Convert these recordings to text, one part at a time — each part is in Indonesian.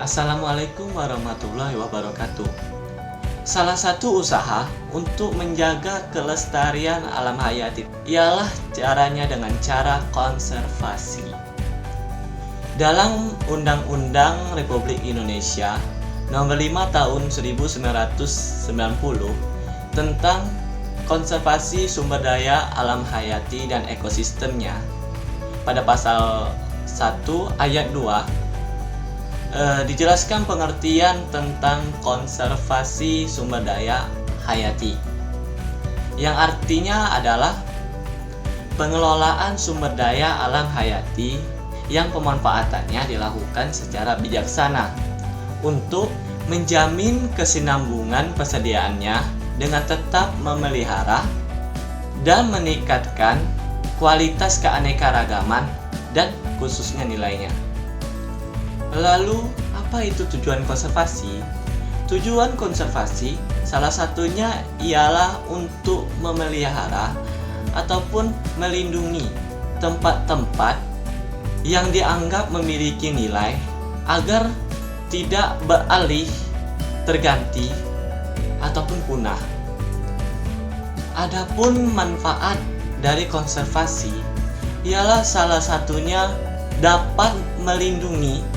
Assalamualaikum warahmatullahi wabarakatuh. Salah satu usaha untuk menjaga kelestarian alam hayati ialah caranya dengan cara konservasi. Dalam Undang-Undang Republik Indonesia Nomor 5 Tahun 1990 tentang konservasi sumber daya alam hayati dan ekosistemnya, pada pasal 1 ayat 2 dijelaskan pengertian tentang konservasi sumber daya hayati, yang artinya adalah pengelolaan sumber daya alam hayati yang pemanfaatannya dilakukan secara bijaksana untuk menjamin kesinambungan persediaannya dengan tetap memelihara dan meningkatkan kualitas keanekaragaman dan khususnya nilainya. Lalu, apa itu tujuan konservasi? Tujuan konservasi salah satunya ialah untuk memelihara ataupun melindungi tempat-tempat yang dianggap memiliki nilai agar tidak beralih, terganti, ataupun punah. Adapun manfaat dari konservasi ialah salah satunya dapat melindungi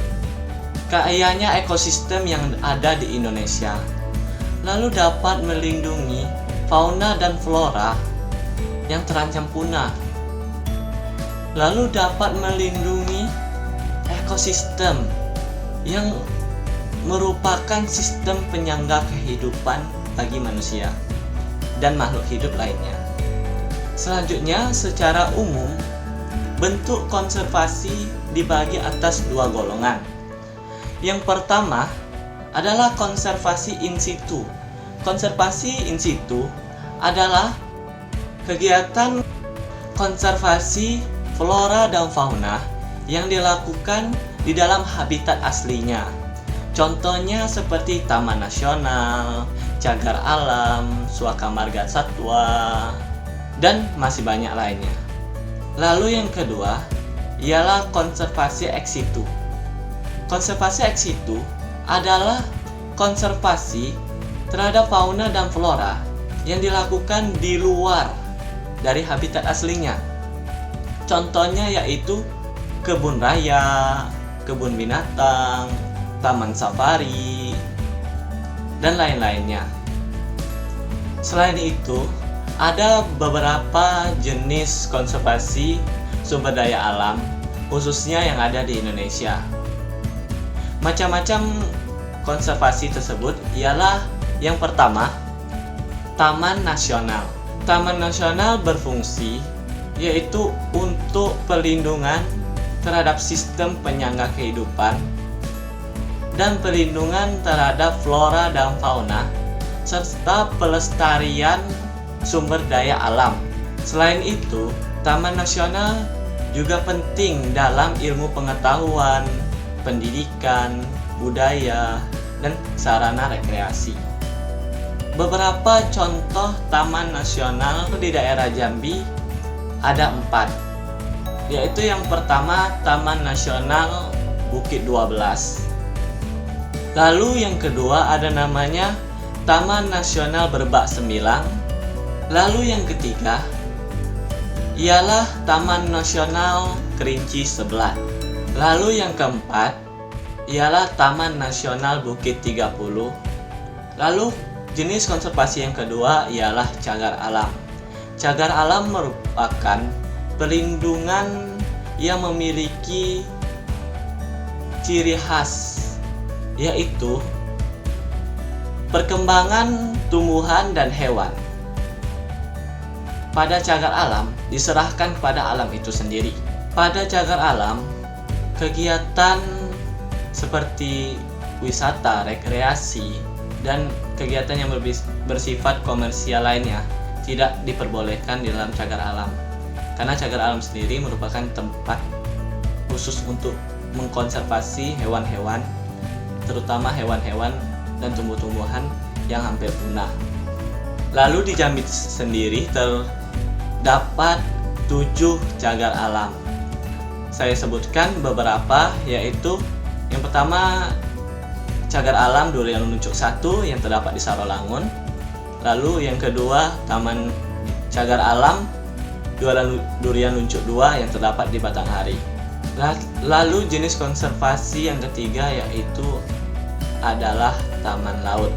kayanya ekosistem yang ada di Indonesia, lalu dapat melindungi fauna dan flora yang terancam punah, lalu dapat melindungi ekosistem yang merupakan sistem penyangga kehidupan bagi manusia dan makhluk hidup lainnya. Selanjutnya, secara umum, bentuk konservasi dibagi atas dua golongan. Yang pertama adalah konservasi in situ. Konservasi in situ adalah kegiatan konservasi flora dan fauna yang dilakukan di dalam habitat aslinya. Contohnya seperti taman nasional, cagar alam, suaka marga satwa, dan masih banyak lainnya. Lalu yang kedua ialah konservasi ex situ. Konservasi ex situ adalah konservasi terhadap fauna dan flora yang dilakukan di luar dari habitat aslinya. Contohnya yaitu kebun raya, kebun binatang, taman safari, dan lain-lainnya. Selain itu, ada beberapa jenis konservasi sumber daya alam, khususnya yang ada di Indonesia. Macam-macam konservasi tersebut ialah yang pertama, taman nasional. Taman nasional berfungsi yaitu untuk perlindungan terhadap sistem penyangga kehidupan dan perlindungan terhadap flora dan fauna serta pelestarian sumber daya alam. Selain itu, taman nasional juga penting dalam ilmu pengetahuan, pendidikan, budaya, dan sarana rekreasi. Beberapa contoh taman nasional di daerah Jambi ada 4, yaitu yang pertama Taman Nasional Bukit 12. Lalu yang kedua ada namanya Taman Nasional Berbak Sembilang. Lalu yang ketiga ialah Taman Nasional Kerinci Sebelat. Lalu yang keempat ialah Taman Nasional Bukit 30. Lalu jenis konservasi yang kedua ialah cagar alam. Cagar alam merupakan perlindungan yang memiliki ciri khas, yaitu perkembangan tumbuhan dan hewan. Pada cagar alam diserahkan kepada alam itu sendiri. Pada cagar alam, kegiatan seperti wisata, rekreasi, dan kegiatan yang bersifat komersial lainnya tidak diperbolehkan di dalam cagar alam. Karena cagar alam sendiri merupakan tempat khusus untuk mengkonservasi hewan-hewan, terutama hewan-hewan dan tumbuh-tumbuhan yang hampir punah. Lalu di Jambi sendiri terdapat 7 cagar alam. Saya sebutkan beberapa, yaitu yang pertama Cagar Alam Durian Luncuk 1 yang terdapat di Sarolangun. Lalu yang kedua, Taman Cagar Alam Durian Luncuk 2 yang terdapat di Batanghari. Lalu jenis konservasi yang ketiga yaitu adalah taman laut.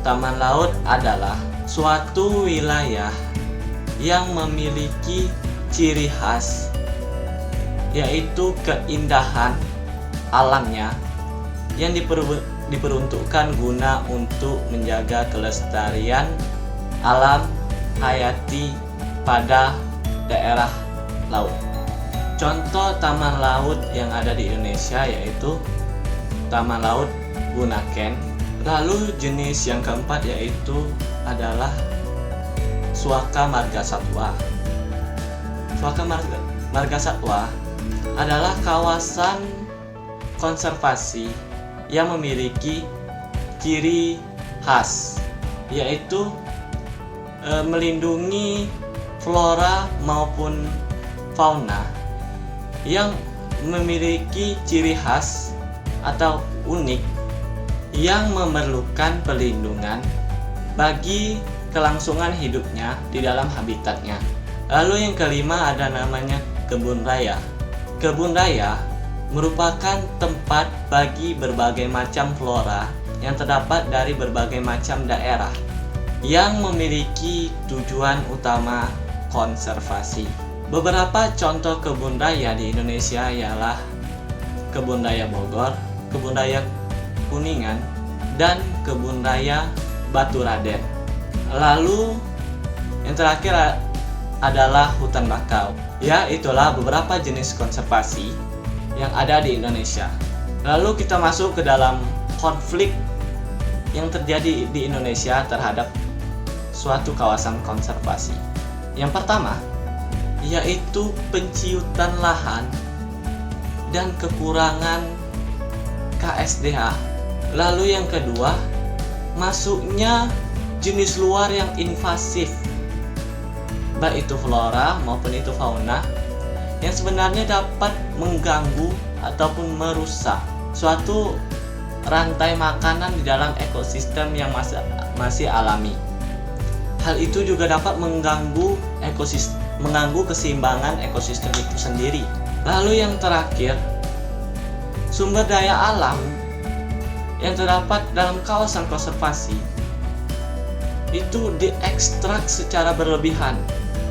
Taman laut adalah suatu wilayah yang memiliki ciri khas, yaitu keindahan alamnya yang diperuntukkan guna untuk menjaga kelestarian alam hayati pada daerah laut. Contoh taman laut yang ada di Indonesia yaitu Taman Laut Bunaken. Lalu jenis yang keempat yaitu adalah Suaka Marga Satwa. Suaka Marga Satwa adalah kawasan konservasi yang memiliki ciri khas, yaitu melindungi flora maupun fauna yang memiliki ciri khas atau unik yang memerlukan perlindungan bagi kelangsungan hidupnya di dalam habitatnya. Lalu yang kelima ada namanya kebun raya. Kebun raya merupakan tempat bagi berbagai macam flora yang terdapat dari berbagai macam daerah yang memiliki tujuan utama konservasi. Beberapa contoh kebun raya di Indonesia ialah Kebun Raya Bogor, Kebun Raya Kuningan, dan Kebun Raya Baturaden. Lalu yang terakhir adalah hutan bakau. Ya, itulah beberapa jenis konservasi yang ada di Indonesia. Lalu kita masuk ke dalam konflik yang terjadi di Indonesia terhadap suatu kawasan konservasi. Yang pertama yaitu penciutan lahan dan kekurangan KSDH. Lalu yang kedua, masuknya jenis luar yang invasif, baik itu flora maupun itu fauna, yang sebenarnya dapat mengganggu ataupun merusak suatu rantai makanan di dalam ekosistem yang masih alami. Hal itu juga dapat mengganggu keseimbangan ekosistem itu sendiri. Lalu yang terakhir, sumber daya alam yang terdapat dalam kawasan konservasi itu diekstrak secara berlebihan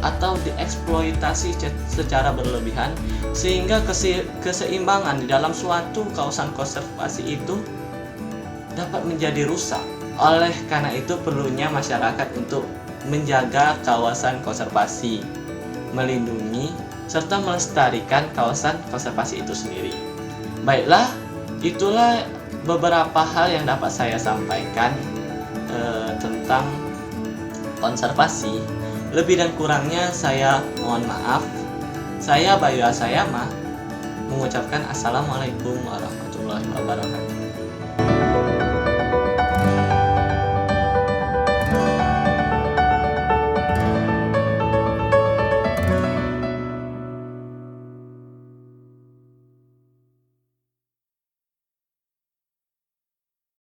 atau dieksploitasi secara berlebihan, sehingga keseimbangan di dalam suatu kawasan konservasi itu dapat menjadi rusak. Oleh karena itu perlunya masyarakat untuk menjaga kawasan konservasi, melindungi serta melestarikan kawasan konservasi itu sendiri. Baiklah, itulah beberapa hal yang dapat saya sampaikan tentang konservasi. Lebih dan kurangnya saya mohon maaf. Saya Bayu Asayama mengucapkan Assalamualaikum warahmatullahi wabarakatuh.